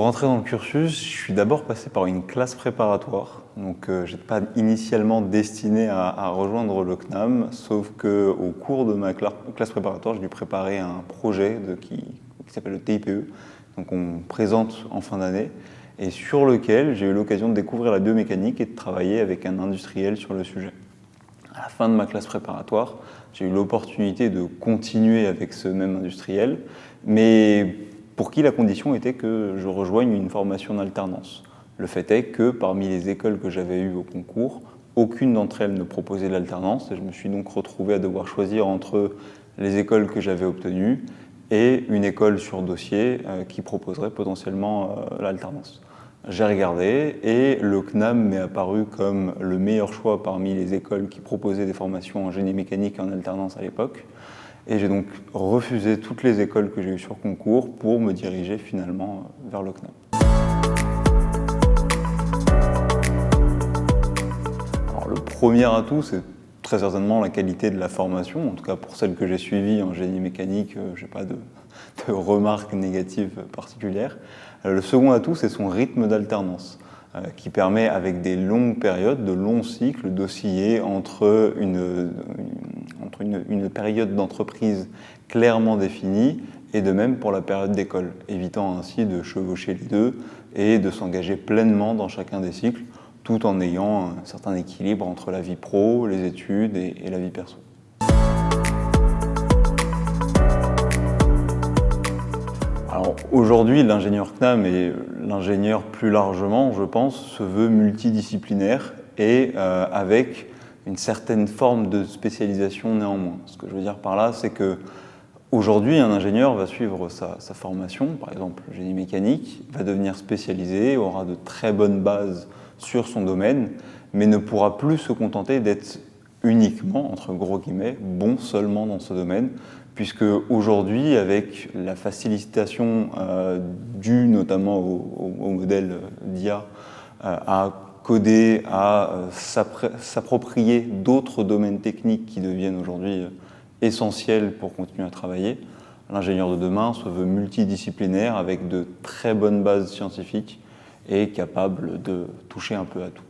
rentrer dans le cursus, je suis d'abord passé par une classe préparatoire. Donc, je n'étais pas initialement destiné à rejoindre le CNAM, sauf qu'au cours de ma classe préparatoire, j'ai dû préparer un projet qui s'appelle le TIPE, donc on présente en fin d'année, et sur lequel j'ai eu l'occasion de découvrir la biomécanique et de travailler avec un industriel sur le sujet. À la fin de ma classe préparatoire, j'ai eu l'opportunité de continuer avec ce même industriel, mais pour qui la condition était que je rejoigne une formation en alternance. Le fait est que parmi les écoles que j'avais eues au concours, aucune d'entre elles ne proposait l'alternance, et je me suis donc retrouvé à devoir choisir entre les écoles que j'avais obtenues et une école sur dossier qui proposerait potentiellement l'alternance. J'ai regardé et le CNAM m'est apparu comme le meilleur choix parmi les écoles qui proposaient des formations en génie mécanique en alternance à l'époque. Et j'ai donc refusé toutes les écoles que j'ai eues sur concours pour me diriger finalement vers le CNAM. Alors, le premier atout, c'est très certainement la qualité de la formation. En tout cas, pour celle que j'ai suivie en génie mécanique, je n'ai pas de remarques négatives particulières. Le second atout, c'est son rythme d'alternance, qui permet, avec des longues périodes, de longs cycles, d'osciller entre une période d'entreprise clairement définie et de même pour la période d'école, évitant ainsi de chevaucher les deux et de s'engager pleinement dans chacun des cycles, tout en ayant un certain équilibre entre la vie pro, les études et la vie perso. Alors aujourd'hui, l'ingénieur CNAM et l'ingénieur plus largement, je pense, se veut multidisciplinaire et avec une certaine forme de spécialisation néanmoins. Ce que je veux dire par là, c'est que aujourd'hui, un ingénieur va suivre sa formation, par exemple le génie mécanique, va devenir spécialisé, aura de très bonnes bases sur son domaine, mais ne pourra plus se contenter d'être uniquement, entre gros guillemets, bon seulement dans ce domaine, puisque aujourd'hui, avec la facilitation due notamment au modèle d'IA, à coder, à s'approprier d'autres domaines techniques qui deviennent aujourd'hui essentiels pour continuer à travailler, l'ingénieur de demain se veut multidisciplinaire avec de très bonnes bases scientifiques et capable de toucher un peu à tout.